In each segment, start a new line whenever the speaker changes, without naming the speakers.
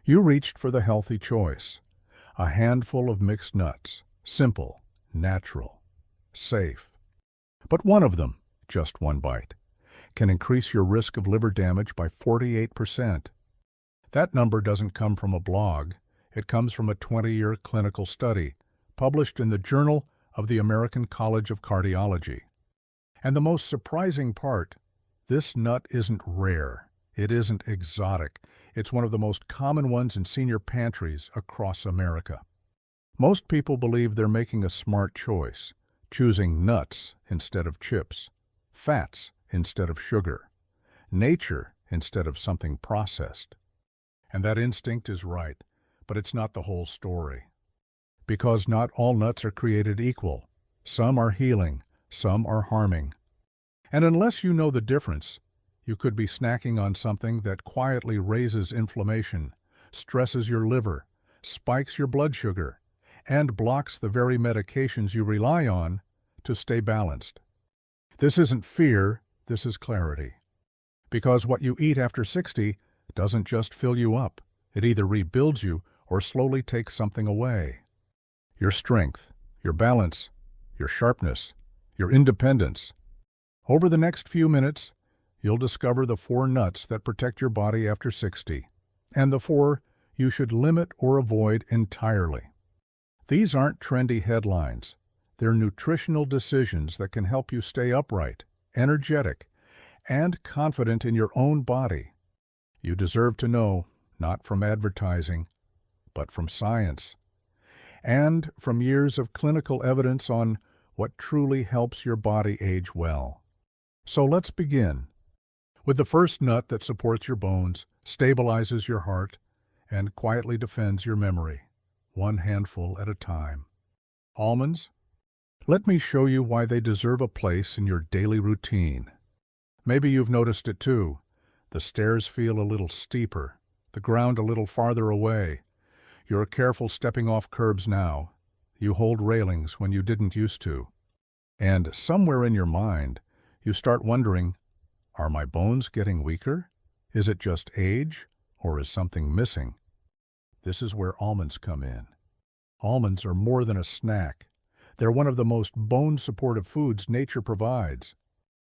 You reached for the healthy choice, a handful of mixed nuts, simple, natural, safe. But one of them, just one bite, can increase your risk of liver damage by 48%. That number doesn't come from a blog. It comes from a 20-year clinical study published in the Journal of the American College of Cardiology. And the most surprising part, this nut isn't rare. It isn't exotic. It's one of the most common ones in senior pantries across America. Most people believe they're making a smart choice, choosing nuts instead of chips, fats instead of sugar, nature instead of something processed. And that instinct is right, but it's not the whole story. Because not all nuts are created equal. Some are healing, some are harming. And unless you know the difference, you could be snacking on something that quietly raises inflammation, stresses your liver, spikes your blood sugar, and blocks the very medications you rely on to stay balanced. This isn't fear, this is clarity. Because what you eat after 60 doesn't just fill you up. It either rebuilds you or slowly takes something away. Your strength, your balance, your sharpness, your independence. Over the next few minutes, you'll discover the 4 nuts that protect your body after 60, and the 4 you should limit or avoid entirely. These aren't trendy headlines. They're nutritional decisions that can help you stay upright, energetic, and confident in your own body. You deserve to know, not from advertising, but from science, and from years of clinical evidence on what truly helps your body age well. So let's begin with the first nut that supports your bones, stabilizes your heart, and quietly defends your memory, one handful at a time. Almonds? Let me show you why they deserve a place in your daily routine. Maybe you've noticed it too. The stairs feel a little steeper, the ground a little farther away. You're careful stepping off curbs now. You hold railings when you didn't used to. And somewhere in your mind, you start wondering, are my bones getting weaker? Is it just age, or is something missing? This is where almonds come in. Almonds are more than a snack. They're one of the most bone-supportive foods nature provides.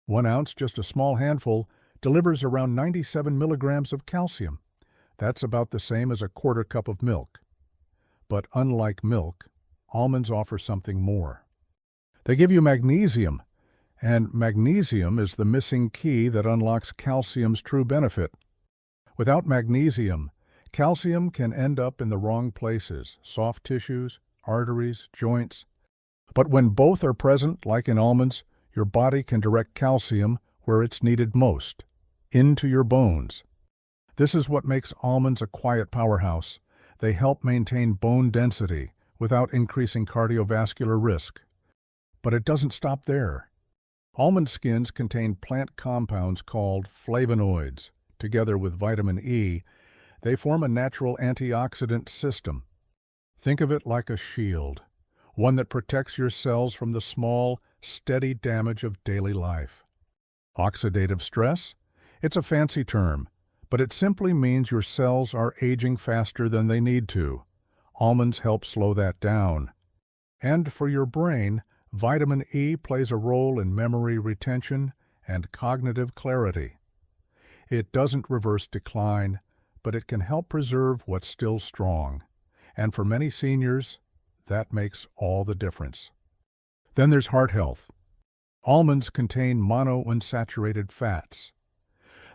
1 ounce, just a small handful, delivers around 97 milligrams of calcium. That's about the same as a quarter cup of milk. But unlike milk, almonds offer something more. They give you magnesium, and magnesium is the missing key that unlocks calcium's true benefit. Without magnesium, calcium can end up in the wrong places, soft tissues, arteries, joints. But when both are present, like in almonds, your body can direct calcium where it's needed most, into your bones. This is what makes almonds a quiet powerhouse. They help maintain bone density without increasing cardiovascular risk. But it doesn't stop there. Almond skins contain plant compounds called flavonoids. Together with vitamin E, they form a natural antioxidant system. Think of it like a shield, one that protects your cells from the small, steady damage of daily life. Oxidative stress? It's a fancy term, but it simply means your cells are aging faster than they need to. Almonds help slow that down. And for your brain, vitamin E plays a role in memory retention and cognitive clarity. It doesn't reverse decline, but it can help preserve what's still strong. And for many seniors, that makes all the difference. Then there's heart health. Almonds contain monounsaturated fats,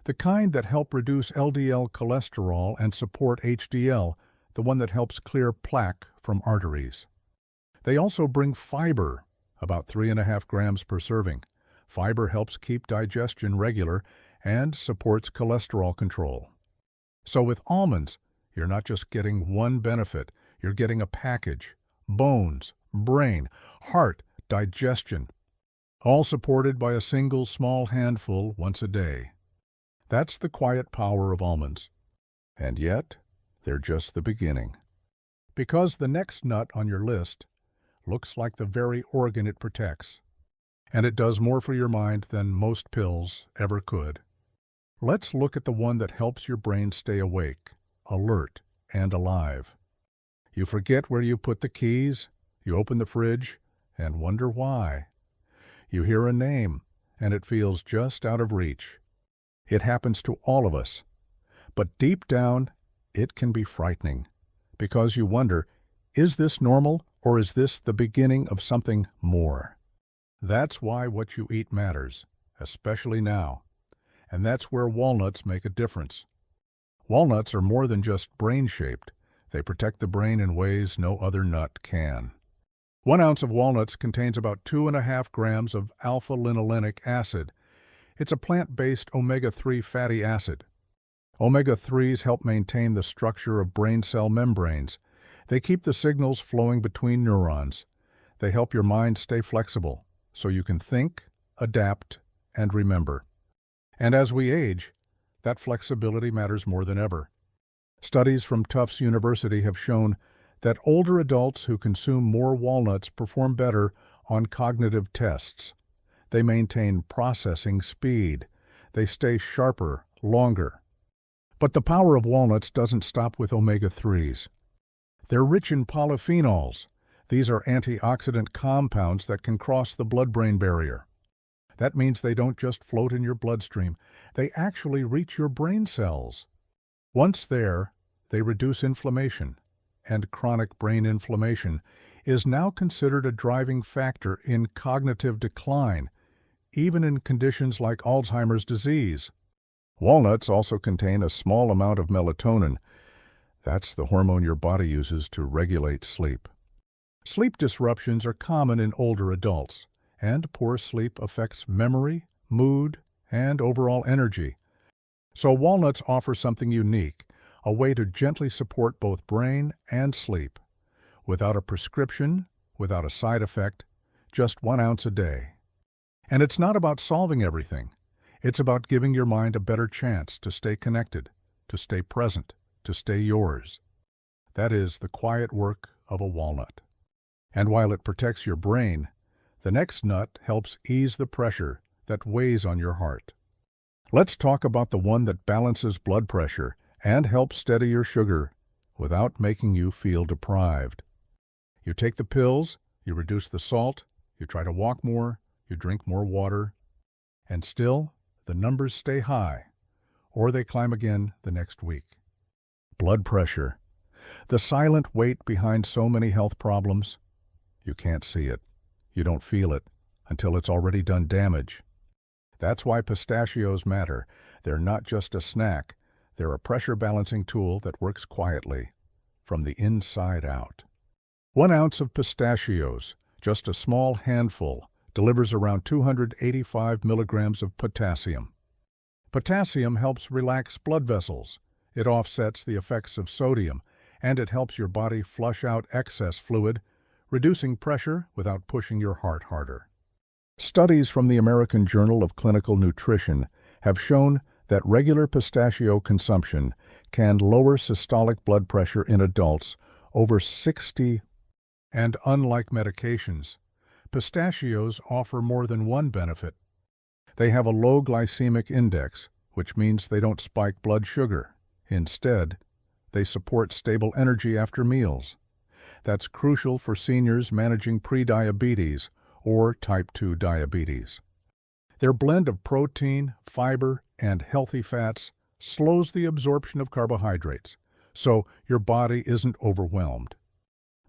the kind that help reduce LDL cholesterol and support HDL, the one that helps clear plaque from arteries. They also bring fiber, about 3.5 grams per serving. Fiber helps keep digestion regular and supports cholesterol control. So with almonds, you're not just getting one benefit, you're getting a package. Bones, brain, heart, digestion, all supported by a single small handful once a day. That's the quiet power of almonds. And yet, they're just the beginning. Because the next nut on your list looks like the very organ it protects. And it does more for your mind than most pills ever could. Let's look at the one that helps your brain stay awake, alert, and alive. You forget where you put the keys, you open the fridge, and wonder why. You hear a name, and it feels just out of reach. It happens to all of us. But deep down, it can be frightening, because you wonder, is this normal, or is this the beginning of something more? That's why what you eat matters, especially now. And that's where walnuts make a difference. Walnuts are more than just brain-shaped. They protect the brain in ways no other nut can. 1 ounce of walnuts contains about 2.5 grams of alpha-linolenic acid. It's a plant-based omega-3 fatty acid. Omega-3s help maintain the structure of brain cell membranes. They keep the signals flowing between neurons. They help your mind stay flexible, so you can think, adapt, and remember. And as we age, that flexibility matters more than ever. Studies from Tufts University have shown that older adults who consume more walnuts perform better on cognitive tests. They maintain processing speed. They stay sharper longer. But the power of walnuts doesn't stop with omega-3s. They're rich in polyphenols. These are antioxidant compounds that can cross the blood-brain barrier. That means they don't just float in your bloodstream. They actually reach your brain cells. Once there, they reduce inflammation, and chronic brain inflammation is now considered a driving factor in cognitive decline, even in conditions like Alzheimer's disease. Walnuts also contain a small amount of melatonin. That's the hormone your body uses to regulate sleep. Sleep disruptions are common in older adults, and poor sleep affects memory, mood, and overall energy. So walnuts offer something unique, a way to gently support both brain and sleep. Without a prescription, without a side effect, just 1 ounce a day. And it's not about solving everything. It's about giving your mind a better chance to stay connected, to stay present, to stay yours. That is the quiet work of a walnut. And while it protects your brain, the next nut helps ease the pressure that weighs on your heart. Let's talk about the one that balances blood pressure and helps steady your sugar without making you feel deprived. You take the pills, you reduce the salt, you try to walk more, you drink more water, and still the numbers stay high, or they climb again the next week. Blood pressure, the silent weight behind so many health problems. You can't see it. You don't feel it until it's already done damage. That's why pistachios matter. They're not just a snack. They're a pressure-balancing tool that works quietly, from the inside out. 1 ounce of pistachios, just a small handful, delivers around 285 milligrams of potassium. Potassium helps relax blood vessels. It offsets the effects of sodium, and it helps your body flush out excess fluid, reducing pressure without pushing your heart harder. Studies from the American Journal of Clinical Nutrition have shown that regular pistachio consumption can lower systolic blood pressure in adults over 60. And unlike medications, pistachios offer more than one benefit. They have a low glycemic index, which means they don't spike blood sugar. Instead, they support stable energy after meals. That's crucial for seniors managing prediabetes or type 2 diabetes. Their blend of protein, fiber, and healthy fats slows the absorption of carbohydrates, so your body isn't overwhelmed.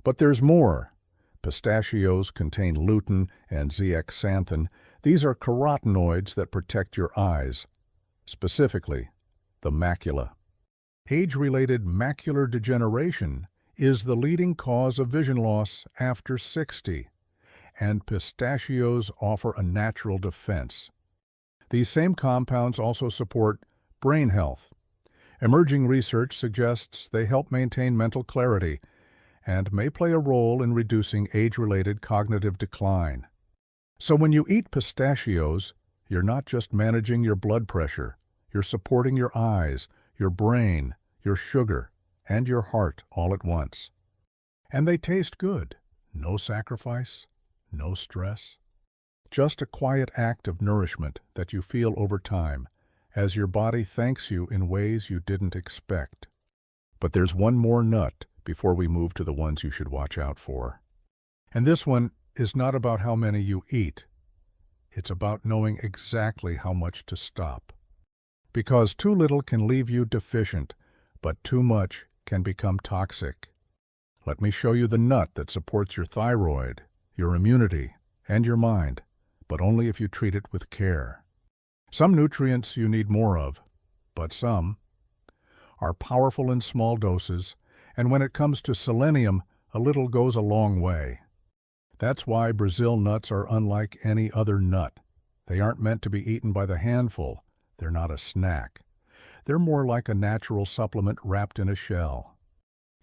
But there's more. Pistachios contain lutein and zeaxanthin. These are carotenoids that protect your eyes, specifically the macula. Age-related macular degeneration is the leading cause of vision loss after 60, and pistachios offer a natural defense. These same compounds also support brain health. Emerging research suggests they help maintain mental clarity and may play a role in reducing age-related cognitive decline. So when you eat pistachios, you're not just managing your blood pressure, you're supporting your eyes, your brain, your sugar, and your heart all at once. And they taste good. No sacrifice, no stress. Just a quiet act of nourishment that you feel over time as your body thanks you in ways you didn't expect. But there's one more nut before we move to the ones you should watch out for. And this one is not about how many you eat. It's about knowing exactly how much to stop. Because too little can leave you deficient, but too much can become toxic. Let me show you the nut that supports your thyroid, your immunity, and your mind, but only if you treat it with care. Some nutrients you need more of, but some are powerful in small doses, and when it comes to selenium, a little goes a long way. That's why Brazil nuts are unlike any other nut. They aren't meant to be eaten by the handful. They're not a snack. They're more like a natural supplement wrapped in a shell.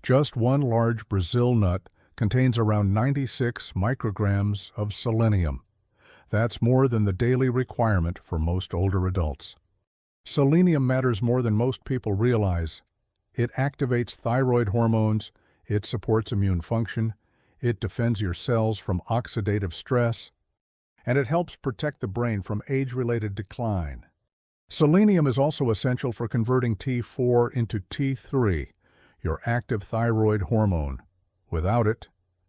Just one large Brazil nut contains around 96 micrograms of selenium. That's more than the daily requirement for most older adults. Selenium matters more than most people realize. It activates thyroid hormones, it supports immune function, it defends your cells from oxidative stress, and it helps protect the brain from age-related decline. Selenium is also essential for converting T4 into T3, your active thyroid hormone. Without it,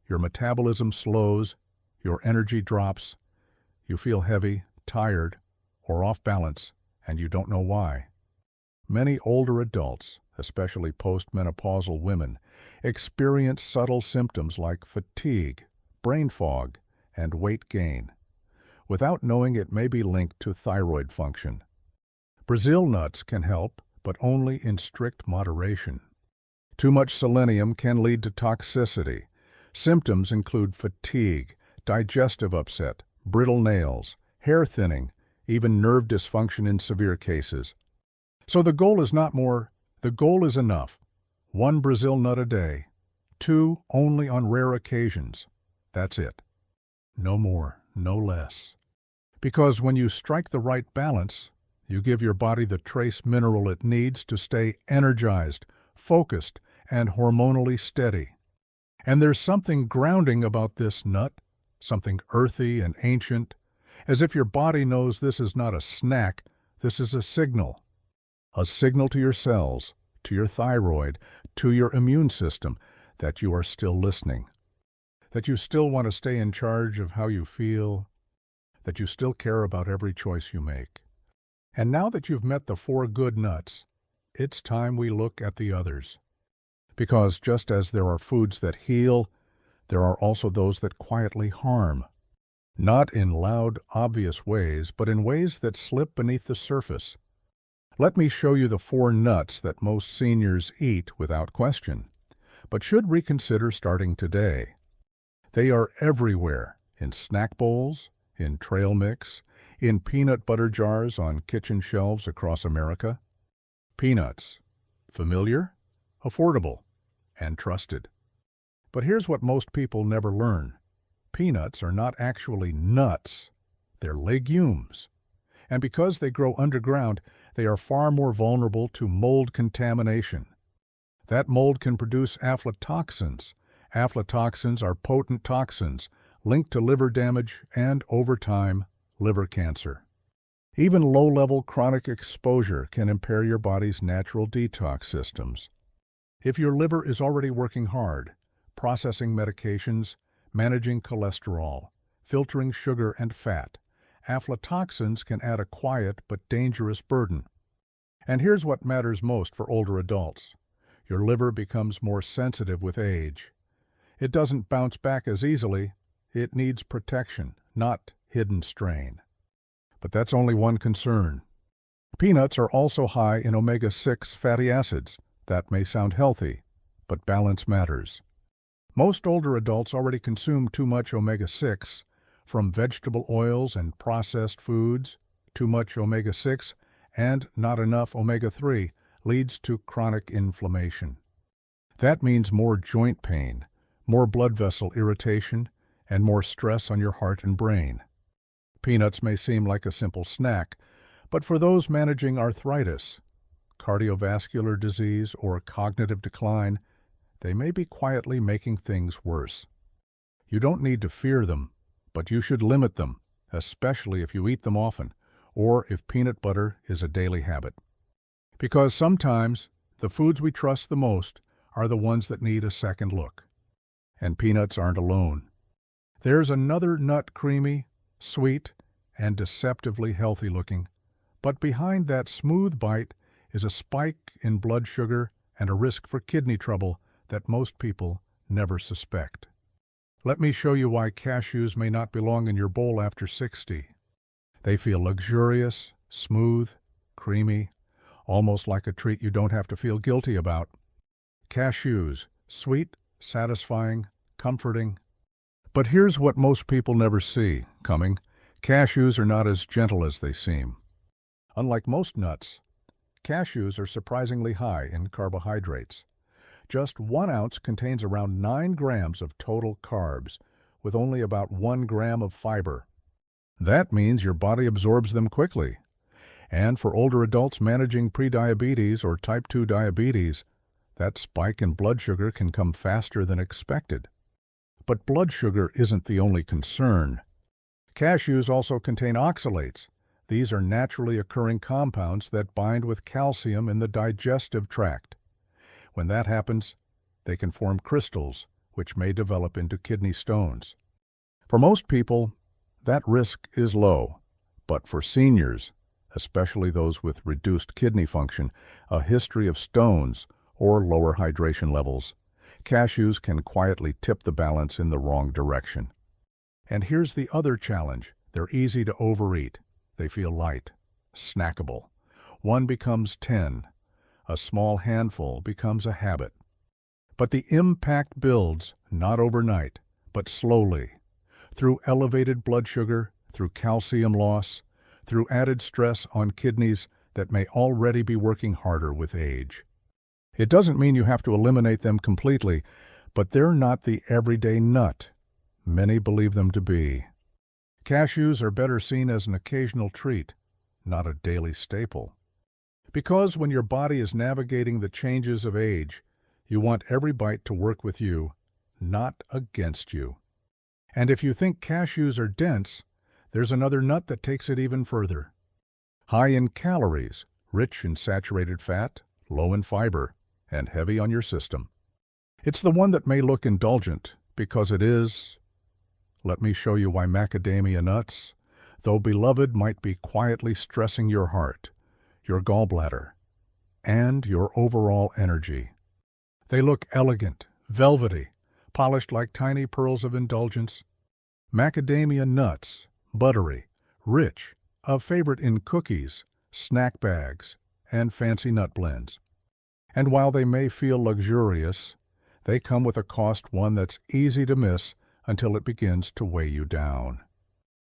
your metabolism slows, your energy drops, you feel heavy, tired, or off balance, and you don't know why. Many older adults, especially postmenopausal women, experience subtle symptoms like fatigue, brain fog, and weight gain. Without knowing, it may be linked to thyroid function. Brazil nuts can help, but only in strict moderation. Too much selenium can lead to toxicity. Symptoms include fatigue, digestive upset, brittle nails, hair thinning, even nerve dysfunction in severe cases. So the goal is not more, the goal is enough. 1 Brazil nut a day. 2 only on rare occasions. That's it. No more, no less. Because when you strike the right balance, you give your body the trace mineral it needs to stay energized, focused, and hormonally steady. And there's something grounding about this nut, something earthy and ancient, as if your body knows this is not a snack, this is a signal. A signal to your cells, to your thyroid, to your immune system, that you are still listening, that you still want to stay in charge of how you feel, that you still care about every choice you make. And now that you've met the 4 good nuts, it's time we look at the others. Because just as there are foods that heal, there are also those that quietly harm. Not in loud, obvious ways, but in ways that slip beneath the surface. Let me show you the 4 nuts that most seniors eat without question, but should reconsider starting today. They are everywhere, in snack bowls, in trail mix, in peanut butter jars on kitchen shelves across America. Peanuts. Familiar, affordable, and trusted. But here's what most people never learn. Peanuts are not actually nuts. They're legumes. And because they grow underground, they are far more vulnerable to mold contamination. That mold can produce aflatoxins. Aflatoxins are potent toxins linked to liver damage and, over time, liver cancer. Even low-level chronic exposure can impair your body's natural detox systems. If your liver is already working hard, processing medications, managing cholesterol, filtering sugar and fat, aflatoxins can add a quiet but dangerous burden. And here's what matters most for older adults. Your liver becomes more sensitive with age. It doesn't bounce back as easily. It needs protection, not hidden strain. But that's only one concern. Peanuts are also high in omega-6 fatty acids. That may sound healthy, but balance matters. Most older adults already consume too much omega-6, from vegetable oils and processed foods. Too much omega-6 and not enough omega-3 leads to chronic inflammation. That means more joint pain, more blood vessel irritation, and more stress on your heart and brain. Peanuts may seem like a simple snack, but for those managing arthritis, cardiovascular disease, or cognitive decline, they may be quietly making things worse. You don't need to fear them, but you should limit them, especially if you eat them often, or if peanut butter is a daily habit. Because sometimes The foods we trust the most are the ones that need a second look. And peanuts aren't alone. There's another nut, creamy, sweet, and deceptively healthy looking. But behind that smooth bite is a spike in blood sugar and a risk for kidney trouble that most people never suspect. Let me show you why cashews may not belong in your bowl after 60. They feel luxurious, smooth, creamy, almost like a treat you don't have to feel guilty about. Cashews, sweet, satisfying, comforting. But here's what most people never see coming. Cashews are not as gentle as they seem. Unlike most nuts, cashews are surprisingly high in carbohydrates. Just 1 ounce contains around 9 grams of total carbs, with only about 1 gram of fiber. That means your body absorbs them quickly. And for older adults managing prediabetes or type 2 diabetes, that spike in blood sugar can come faster than expected. But blood sugar isn't the only concern. Cashews also contain oxalates. These are naturally occurring compounds that bind with calcium in the digestive tract. When that happens, they can form crystals, which may develop into kidney stones. For most people, that risk is low. But for seniors, especially those with reduced kidney function, a history of stones, or lower hydration levels, cashews can quietly tip the balance in the wrong direction. And here's the other challenge. They're easy to overeat. They feel light, snackable. 1 becomes 10. A small handful becomes a habit. But the impact builds not overnight, but slowly, through elevated blood sugar, through calcium loss, through added stress on kidneys that may already be working harder with age. It doesn't mean you have to eliminate them completely, but they're not the everyday nut many believe them to be. Cashews are better seen as an occasional treat, not a daily staple. Because when your body is navigating the changes of age, you want every bite to work with you, not against you. And if you think cashews are dense, there's another nut that takes it even further. High in calories, rich in saturated fat, low in fiber, and heavy on your system. It's the one that may look indulgent, because it is. Let me show you why macadamia nuts, though beloved, might be quietly stressing your heart, your gallbladder, and your overall energy. They look elegant, velvety, polished like tiny pearls of indulgence. Macadamia nuts, buttery, rich, a favorite in cookies, snack bags, and fancy nut blends. And while they may feel luxurious, they come with a cost, one that's easy to miss until it begins to weigh you down.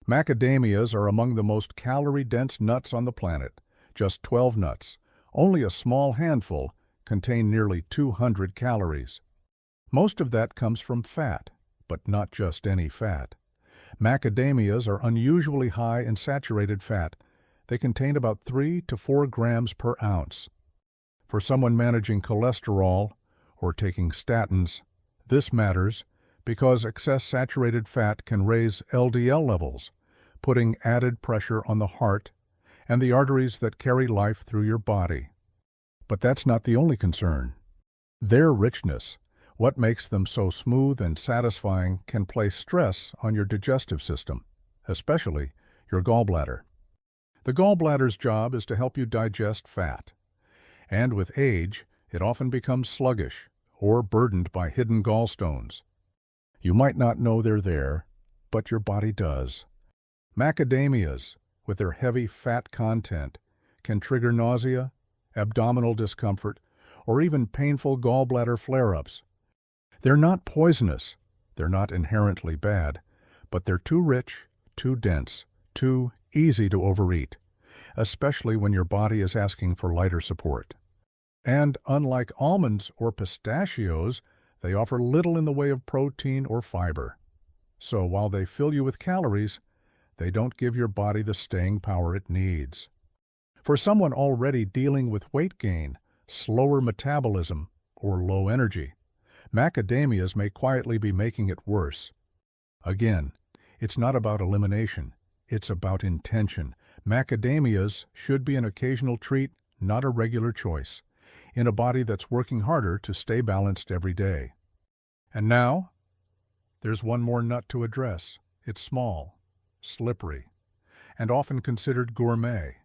Macadamias are among the most calorie-dense nuts on the planet. Just 12 nuts, only a small handful, contain nearly 200 calories. Most of that comes from fat, but not just any fat. Macadamias are unusually high in saturated fat. They contain about 3 to 4 grams per ounce. For someone managing cholesterol or taking statins, this matters because excess saturated fat can raise LDL levels, putting added pressure on the heart and the arteries that carry life through your body. But that's not the only concern. Their richness, what makes them so smooth and satisfying, can place stress on your digestive system, especially your gallbladder. The gallbladder's job is to help you digest fat. And with age, it often becomes sluggish or burdened by hidden gallstones. You might not know they're there, but your body does. Macadamias, with their heavy fat content, can trigger nausea, abdominal discomfort, or even painful gallbladder flare-ups. They're not poisonous, they're not inherently bad, but they're too rich, too dense, too easy to overeat, especially when your body is asking for lighter support. And unlike almonds or pistachios, they offer little in the way of protein or fiber. So while they fill you with calories, they don't give your body the staying power it needs. For someone already dealing with weight gain, slower metabolism, or low energy, macadamias may quietly be making it worse. Again, it's not about elimination, it's about intention. Macadamias should be an occasional treat, not a regular choice. in a body that's working harder to stay balanced every day. And now, there's one more nut to address. It's small, slippery, and often considered gourmet.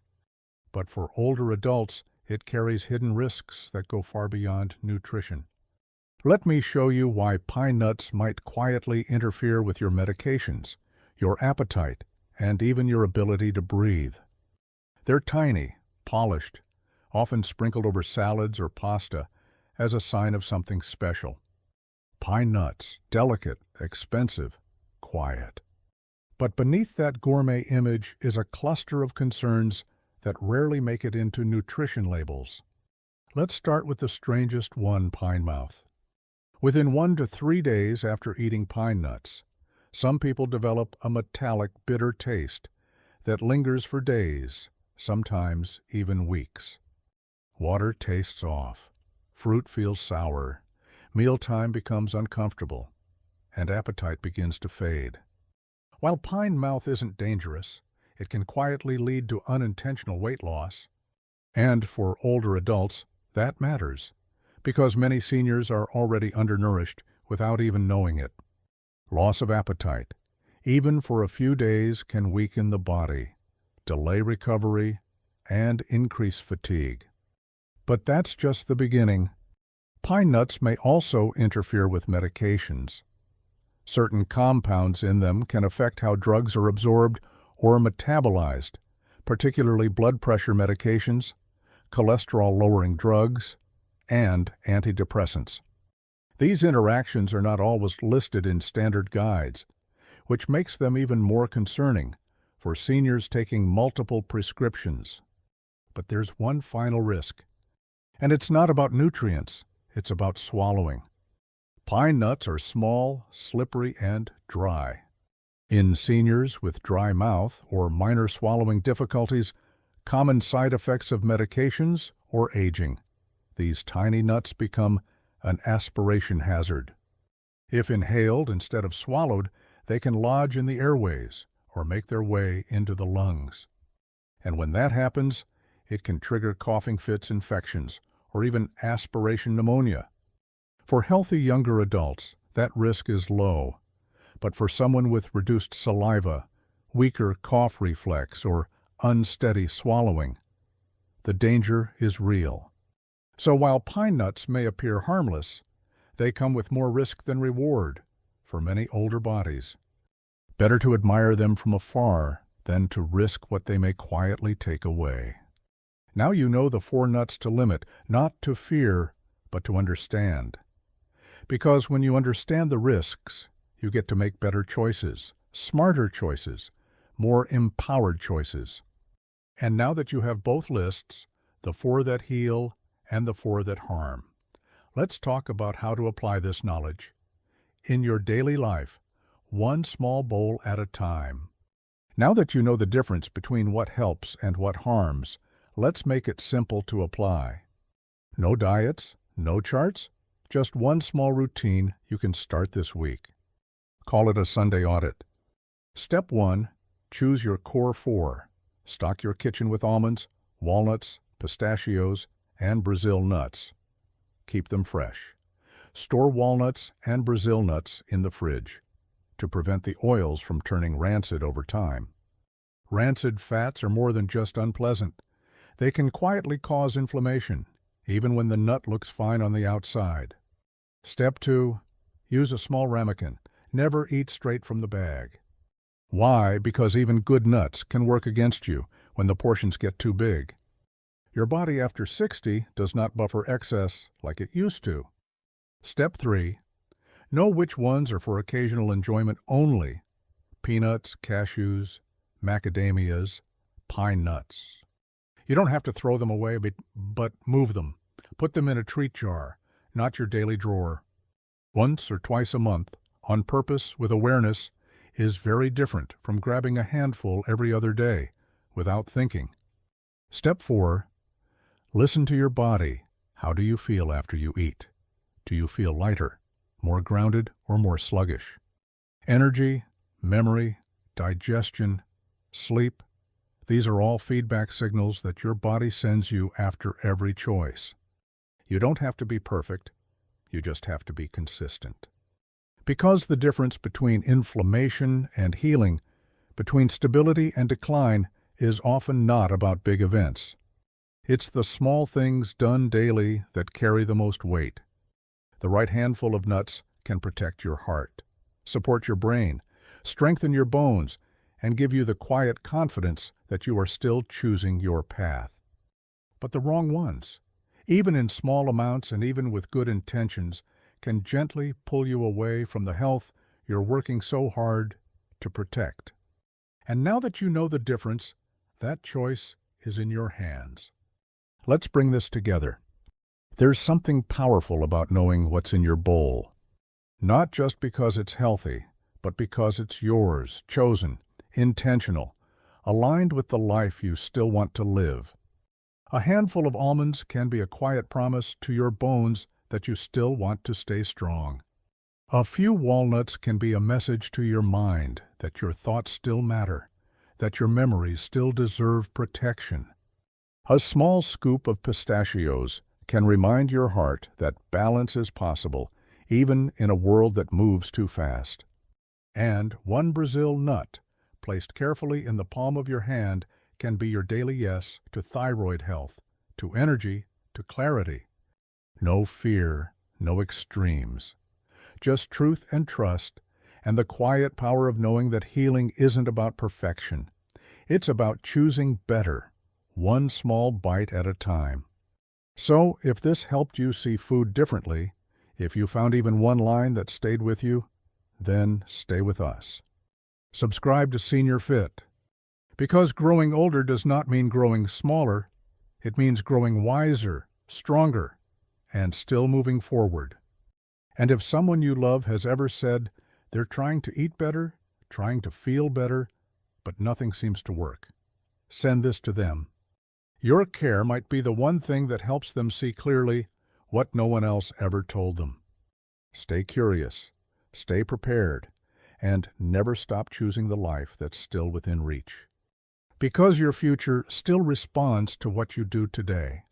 But for older adults, it carries hidden risks that go far beyond nutrition. Let me show you why pine nuts might quietly interfere with your medications, your appetite, and even your ability to breathe. They're tiny, polished, often sprinkled over salads or pasta as a sign of something special. Pine nuts, delicate, expensive, quiet. But beneath that gourmet image is a cluster of concerns that rarely make it into nutrition labels. Let's start with the strangest one, pine mouth. Within 1 to 3 days after eating pine nuts, some people develop a metallic, bitter taste that lingers for days, sometimes even weeks. Water tastes off, fruit feels sour, mealtime becomes uncomfortable, and appetite begins to fade. While pine mouth isn't dangerous, it can quietly lead to unintentional weight loss. And for older adults, that matters, because many seniors are already undernourished without even knowing it. Loss of appetite, even for a few days, can weaken the body, delay recovery, and increase fatigue. But that's just the beginning. Pine nuts may also interfere with medications. Certain compounds in them can affect how drugs are absorbed or metabolized, particularly blood pressure medications, cholesterol-lowering drugs, and antidepressants. These interactions are not always listed in standard guides, which makes them even more concerning for seniors taking multiple prescriptions. But there's one final risk, and it's not about nutrients, it's about swallowing. Pine nuts are small, slippery, and dry. In seniors with dry mouth or minor swallowing difficulties, common side effects of medications, or aging, these tiny nuts become an aspiration hazard. If inhaled instead of swallowed, they can lodge in the airways or make their way into the lungs. And when that happens, it can trigger coughing fits, infections, or even aspiration pneumonia. For healthy younger adults, that risk is low. But for someone with reduced saliva, weaker cough reflex, or unsteady swallowing, the danger is real. So while pine nuts may appear harmless, they come with more risk than reward for many older bodies. Better to admire them from afar than to risk what they may quietly take away. Now you know the 4 nuts to limit, not to fear, but to understand. Because when you understand the risks, you get to make better choices, smarter choices, more empowered choices. And now that you have both lists, the 4 that heal and the 4 that harm, let's talk about how to apply this knowledge in your daily life, one small bowl at a time. Now that you know the difference between what helps and what harms, let's make it simple to apply. No diets, no charts, just one small routine you can start this week. Call it a Sunday audit. Step 1, choose your core 4. Stock your kitchen with almonds, walnuts, pistachios, and Brazil nuts. Keep them fresh. Store walnuts and Brazil nuts in the fridge to prevent the oils from turning rancid over time. Rancid fats are more than just unpleasant. They can quietly cause inflammation, even when the nut looks fine on the outside. Step 2, use a small ramekin. Never eat straight from the bag. Why? Because even good nuts can work against you when the portions get too big. Your body after 60 does not buffer excess like it used to. Step 3, know which ones are for occasional enjoyment only. Peanuts, cashews, macadamias, pine nuts. You don't have to throw them away, but move them. Put them in a treat jar, not your daily drawer. Once or twice a month, on purpose with awareness, is very different from grabbing a handful every other day without thinking. Step 4, listen to your body. How do you feel after you eat? Do you feel lighter, more grounded, or more sluggish? Energy, memory, digestion, sleep, these are all feedback signals that your body sends you after every choice. You don't have to be perfect, you just have to be consistent. Because the difference between inflammation and healing, between stability and decline, is often not about big events. It's the small things done daily that carry the most weight. The right handful of nuts can protect your heart, support your brain, strengthen your bones, and give you the quiet confidence that you are still choosing your path. But the wrong ones, even in small amounts and even with good intentions, can gently pull you away from the health you're working so hard to protect. And now that you know the difference, that choice is in your hands. Let's bring this together. There's something powerful about knowing what's in your bowl. Not just because it's healthy, but because it's yours, chosen, intentional, aligned with the life you still want to live. A handful of almonds can be a quiet promise to your bones that you still want to stay strong. A few walnuts can be a message to your mind that your thoughts still matter, that your memories still deserve protection. A small scoop of pistachios can remind your heart that balance is possible, even in a world that moves too fast. And one Brazil nut, placed carefully in the palm of your hand, can be your daily yes to thyroid health, to energy, to clarity. No fear, no extremes. Just truth and trust, and the quiet power of knowing that healing isn't about perfection. It's about choosing better, one small bite at a time. So, if this helped you see food differently, if you found even one line that stayed with you, then stay with us. Subscribe to Senior Fit. Because growing older does not mean growing smaller, it means growing wiser, stronger, and still moving forward. And if someone you love has ever said they're trying to eat better, trying to feel better, but nothing seems to work, send this to them. Your care might be the one thing that helps them see clearly what no one else ever told them. Stay curious, stay prepared, and never stop choosing the life that's still within reach. Because your future still responds to what you do today.